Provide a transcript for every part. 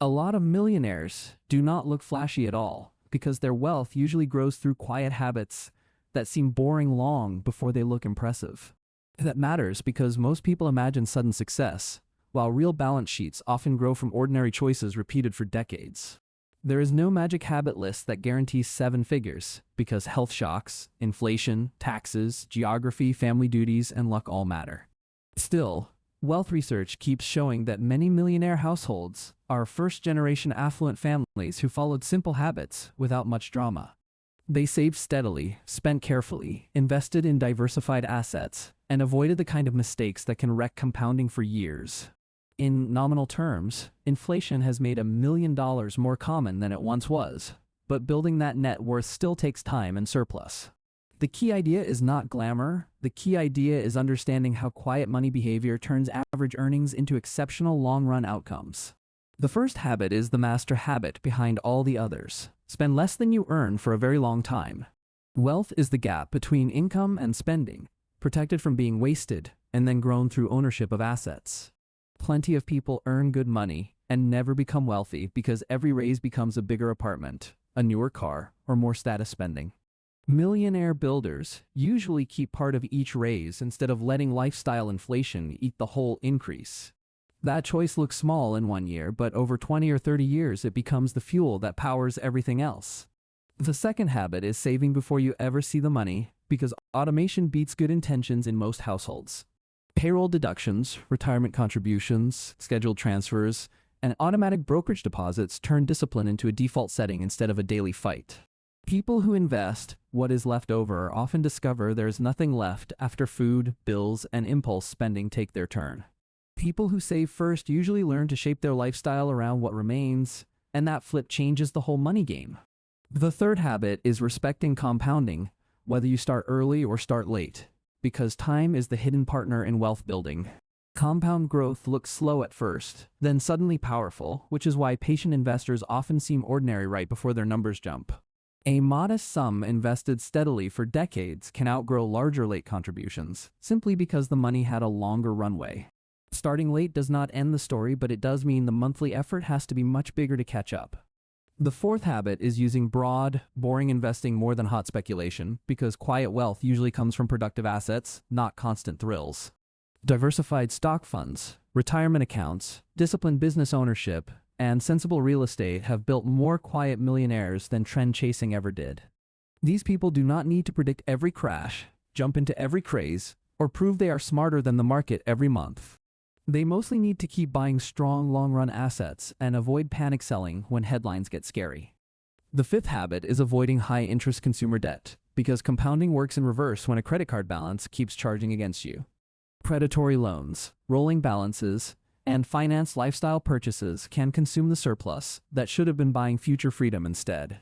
A lot of millionaires do not look flashy at all because their wealth usually grows through quiet habits that seem boring long before they look impressive. That matters because most people imagine sudden success, while real balance sheets often grow from ordinary choices repeated for decades. There is no magic habit list that guarantees 7 figures because health shocks, inflation, taxes, geography, family duties, and luck all matter. Still, wealth research keeps showing that many millionaire households are first-generation affluent families who followed simple habits without much drama. They saved steadily, spent carefully, invested in diversified assets, and avoided the kind of mistakes that can wreck compounding for years. In nominal terms, inflation has made $1 million more common than it once was, but building that net worth still takes time and surplus. The key idea is not glamour. The key idea is understanding how quiet money behavior turns average earnings into exceptional long-run outcomes. The first habit is the master habit behind all the others. Spend less than you earn for a very long time. Wealth is the gap between income and spending, protected from being wasted and then grown through ownership of assets. Plenty of people earn good money and never become wealthy because every raise becomes a bigger apartment, a newer car, or more status spending. Millionaire builders usually keep part of each raise instead of letting lifestyle inflation eat the whole increase. That choice looks small in 1 year, but over 20 or 30 years it becomes the fuel that powers everything else. The second habit is saving before you ever see the money because automation beats good intentions in most households. Payroll deductions, retirement contributions, scheduled transfers, and automatic brokerage deposits turn discipline into a default setting instead of a daily fight. People who invest what is left over often discover there's nothing left after food, bills, and impulse spending take their turn. People who save first usually learn to shape their lifestyle around what remains, and that flip changes the whole money game. The third habit is respecting compounding, whether you start early or start late, because time is the hidden partner in wealth building. Compound growth looks slow at first, then suddenly powerful, which is why patient investors often seem ordinary right before their numbers jump. A modest sum invested steadily for decades can outgrow larger late contributions, simply because the money had a longer runway. Starting late does not end the story, but it does mean the monthly effort has to be much bigger to catch up. The fourth habit is using broad, boring investing more than hot speculation, because quiet wealth usually comes from productive assets, not constant thrills. Diversified stock funds, retirement accounts, disciplined business ownership, and sensible real estate have built more quiet millionaires than trend chasing ever did. These people do not need to predict every crash, jump into every craze, or prove they are smarter than the market every month. They mostly need to keep buying strong long-run assets and avoid panic selling when headlines get scary. The fifth habit is avoiding high-interest consumer debt, because compounding works in reverse when a credit card balance keeps charging against you. Predatory loans, rolling balances, and financed lifestyle purchases can consume the surplus that should have been buying future freedom instead.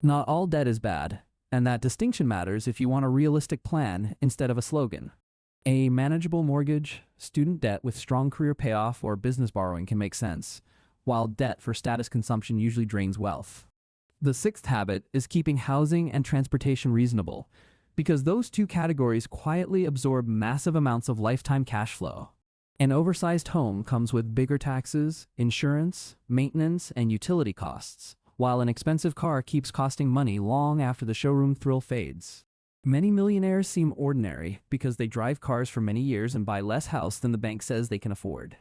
Not all debt is bad, and that distinction matters if you want a realistic plan instead of a slogan. A manageable mortgage, student debt with strong career payoff, or business borrowing can make sense, while debt for status consumption usually drains wealth. The sixth habit is keeping housing and transportation reasonable, because those two categories quietly absorb massive amounts of lifetime cash flow. An oversized home comes with bigger taxes, insurance, maintenance, and utility costs, while an expensive car keeps costing money long after the showroom thrill fades. Many millionaires seem ordinary because they drive cars for many years and buy less house than the bank says they can afford.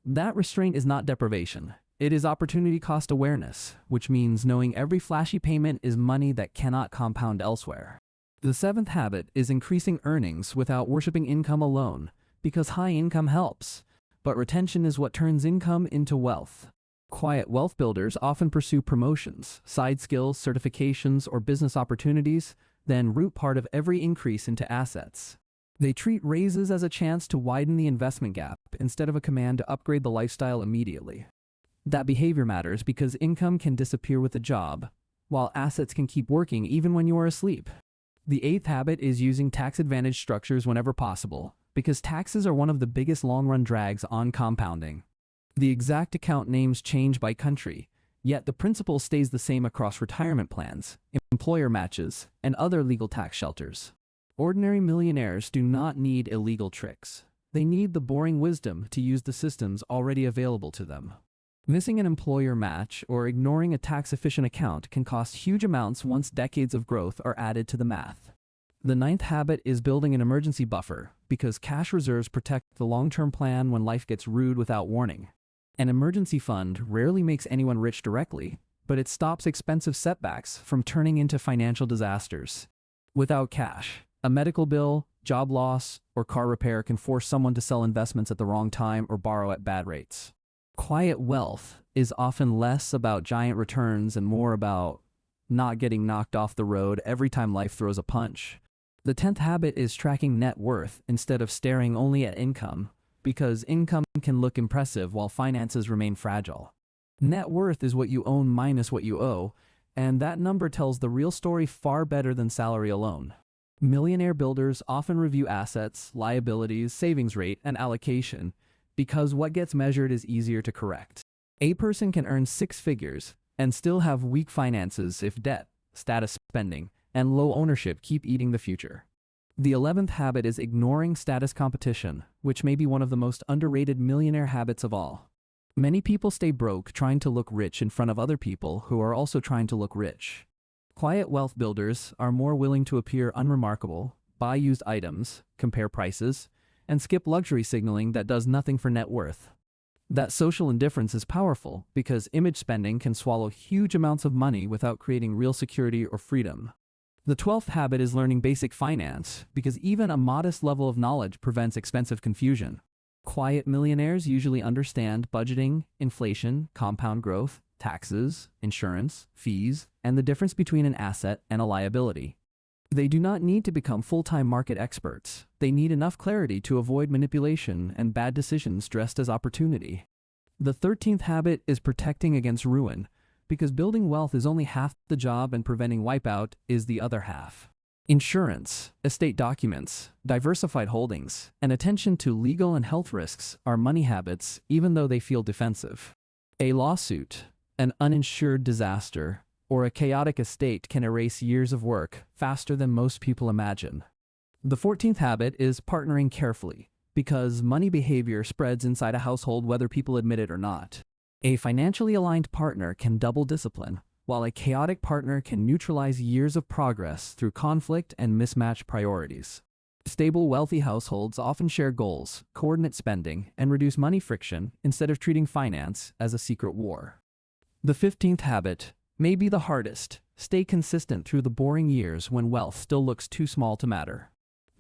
That restraint is not deprivation. It is opportunity cost awareness, which means knowing every flashy payment is money that cannot compound elsewhere. The seventh habit is increasing earnings without worshiping income alone, because high income helps, but retention is what turns income into wealth. Quiet wealth builders often pursue promotions, side skills, certifications, or business opportunities, then root part of every increase into assets. They treat raises as a chance to widen the investment gap instead of a command to upgrade the lifestyle immediately. That behavior matters because income can disappear with a job, while assets can keep working even when you are asleep. The eighth habit is using tax advantage structures whenever possible, because taxes are one of the biggest long-run drags on compounding. The exact account names change by country, yet the principle stays the same across retirement plans, employer matches, and other legal tax shelters. Ordinary millionaires do not need illegal tricks. They need the boring wisdom to use the systems already available to them. Missing an employer match or ignoring a tax-efficient account can cost huge amounts once decades of growth are added to the math. The ninth habit is building an emergency buffer, because cash reserves protect the long-term plan when life gets rude without warning. An emergency fund rarely makes anyone rich directly, but it stops expensive setbacks from turning into financial disasters. Without cash, a medical bill, job loss, or car repair can force someone to sell investments at the wrong time or borrow at bad rates. Quiet wealth is often less about giant returns and more about not getting knocked off the road every time life throws a punch. The 10th habit is tracking net worth instead of staring only at income, because income can look impressive while finances remain fragile. Net worth is what you own minus what you owe, and that number tells the real story far better than salary alone. Millionaire builders often review assets, liabilities, savings rate, and allocation, because what gets measured is easier to correct. A person can earn 6 figures and still have weak finances if debt, status spending, and low ownership keep eating the future. The 11th habit is ignoring status competition, which may be one of the most underrated millionaire habits of all. Many people stay broke trying to look rich in front of other people who are also trying to look rich. Quiet wealth builders are more willing to appear unremarkable, buy used items, compare prices, and skip luxury signaling that does nothing for net worth. That social indifference is powerful because image spending can swallow huge amounts of money without creating real security or freedom. The 12th habit is learning basic finance, because even a modest level of knowledge prevents expensive confusion. Quiet millionaires usually understand budgeting, inflation, compound growth, taxes, insurance, fees, and the difference between an asset and a liability. They do not need to become full-time market experts. They need enough clarity to avoid manipulation and bad decisions dressed as opportunity. The 13th habit is protecting against ruin, because building wealth is only half the job and preventing wipeout is the other half. Insurance, estate documents, diversified holdings, and attention to legal and health risks are money habits even though they feel defensive. A lawsuit, an uninsured disaster, or a chaotic estate can erase years of work faster than most people imagine. The 14th habit is partnering carefully, because money behavior spreads inside a household whether people admit it or not. A financially aligned partner can double discipline, while a chaotic partner can neutralize years of progress through conflict and mismatched priorities. Stable, wealthy households often share goals, coordinate spending, and reduce money friction instead of treating finance as a secret war. The 15th habit may be the hardest. Stay consistent through the boring years when wealth still looks too small to matter.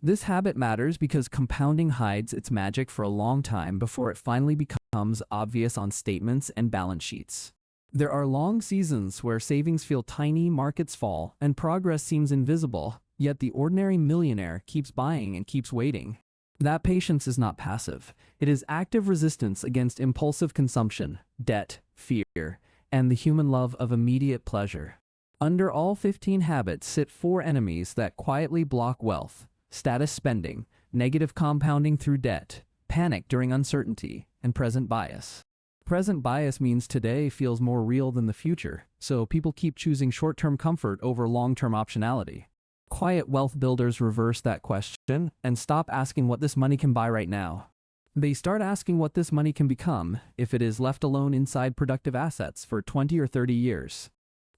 This habit matters because compounding hides its magic for a long time before it finally becomes obvious on statements and balance sheets. There are long seasons where savings feel tiny, markets fall, and progress seems invisible, yet the ordinary millionaire keeps buying and keeps waiting. That patience is not passive. It is active resistance against impulsive consumption, debt, fear, and the human love of immediate pleasure. Under all 15 habits sit 4 enemies that quietly block wealth: status spending, negative compounding through debt, panic during uncertainty, and present bias. Present bias means today feels more real than the future, so people keep choosing short-term comfort over long-term optionality. Quiet wealth builders reverse that question and stop asking what this money can buy right now. They start asking what this money can become if it is left alone inside productive assets for 20 or 30 years.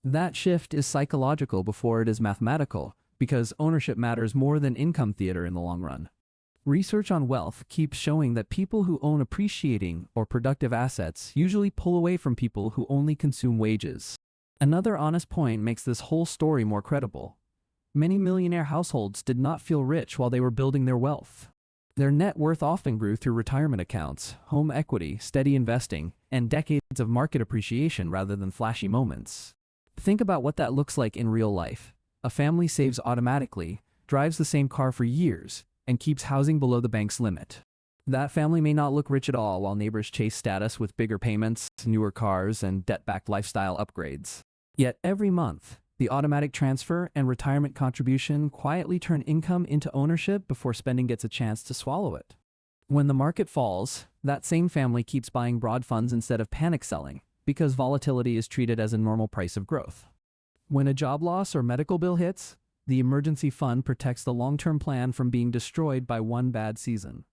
That shift is psychological before it is mathematical, because ownership matters more than income theater in the long run. Research on wealth keeps showing that people who own appreciating or productive assets usually pull away from people who only consume wages. Another honest point makes this whole story more credible. Many millionaire households did not feel rich while they were building their wealth. Their net worth often grew through retirement accounts, home equity, steady investing, and decades of market appreciation rather than flashy moments. Think about what that looks like in real life. A family saves automatically, drives the same car for years, and keeps housing below the bank's limit. That family may not look rich at all while neighbors chase status with bigger payments, newer cars, and debt-backed lifestyle upgrades. Yet every month, the automatic transfer and retirement contribution quietly turn income into ownership before spending gets a chance to swallow it. When the market falls, that same family keeps buying broad funds instead of panic selling, because volatility is treated as a normal price of growth. When a job loss or medical bill hits, the emergency fund protects the long-term plan from being destroyed by one bad season.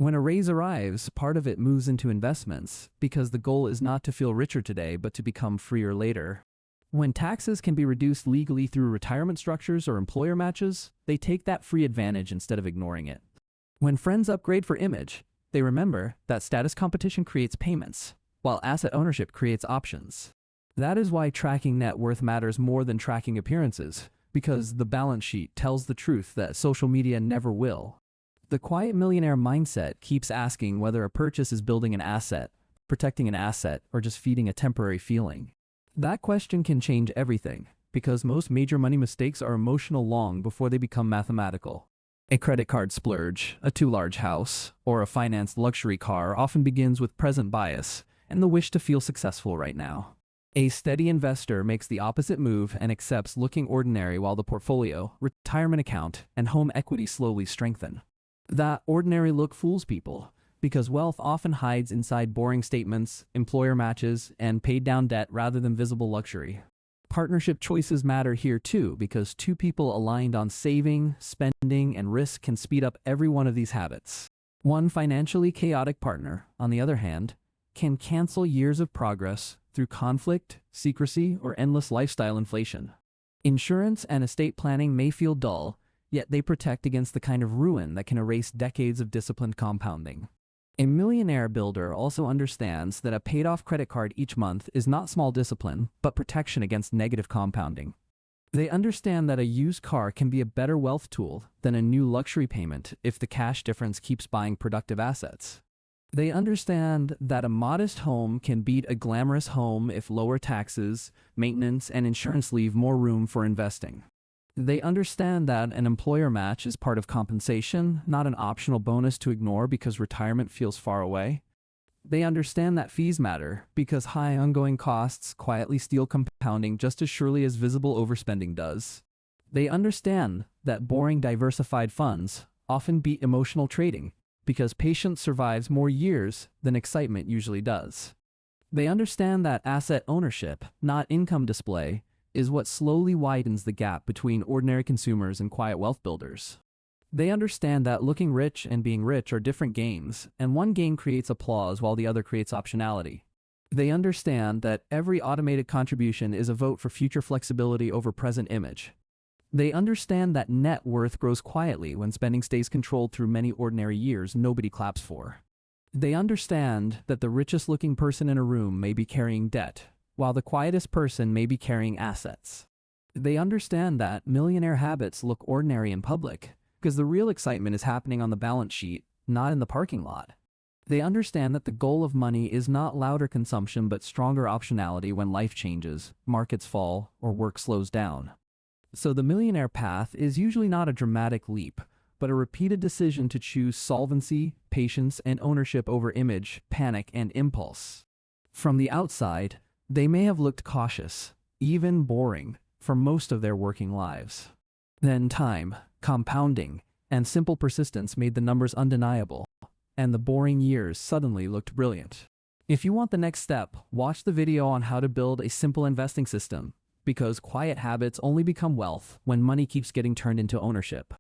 When a raise arrives, part of it moves into investments because the goal is not to feel richer today but to become freer later. When taxes can be reduced legally through retirement structures or employer matches, they take that free advantage instead of ignoring it. When friends upgrade for image, they remember that status competition creates payments, while asset ownership creates options. That is why tracking net worth matters more than tracking appearances, because the balance sheet tells the truth that social media never will. The quiet millionaire mindset keeps asking whether a purchase is building an asset, protecting an asset, or just feeding a temporary feeling. That question can change everything, because most major money mistakes are emotional long before they become mathematical. A credit card splurge, a too large house, or a financed luxury car often begins with present bias and the wish to feel successful right now. A steady investor makes the opposite move and accepts looking ordinary while the portfolio, retirement account, and home equity slowly strengthen. That ordinary look fools people, because wealth often hides inside boring statements, employer matches, and paid down debt rather than visible luxury. Partnership choices matter here too, because two people aligned on saving, spending, and risk can speed up every one of these habits. One financially chaotic partner, on the other hand, can cancel years of progress through conflict, secrecy, or endless lifestyle inflation. Insurance and estate planning may feel dull, yet they protect against the kind of ruin that can erase decades of disciplined compounding. A millionaire builder also understands that a paid-off credit card each month is not small discipline, but protection against negative compounding. They understand that a used car can be a better wealth tool than a new luxury payment if the cash difference keeps buying productive assets. They understand that a modest home can beat a glamorous home if lower taxes, maintenance, and insurance leave more room for investing. They understand that an employer match is part of compensation, not an optional bonus to ignore because retirement feels far away. They understand that fees matter because high ongoing costs quietly steal compounding just as surely as visible overspending does. They understand that boring diversified funds often beat emotional trading because patience survives more years than excitement usually does. They understand that asset ownership, not income display, is what slowly widens the gap between ordinary consumers and quiet wealth builders. They understand that looking rich and being rich are different games, and one game creates applause while the other creates optionality. They understand that every automated contribution is a vote for future flexibility over present image. They understand that net worth grows quietly when spending stays controlled through many ordinary years nobody claps for. They understand that the richest looking person in a room may be carrying debt, while the quietest person may be carrying assets. They understand that millionaire habits look ordinary in public, because the real excitement is happening on the balance sheet, not in the parking lot. They understand that the goal of money is not louder consumption but stronger optionality when life changes, markets fall, or work slows down. So the millionaire path is usually not a dramatic leap, but a repeated decision to choose solvency, patience, and ownership over image, panic, and impulse. From the outside, they may have looked cautious, even boring, for most of their working lives. Then time, compounding, and simple persistence made the numbers undeniable, and the boring years suddenly looked brilliant. If you want the next step, watch the video on how to build a simple investing system, because quiet habits only become wealth when money keeps getting turned into ownership.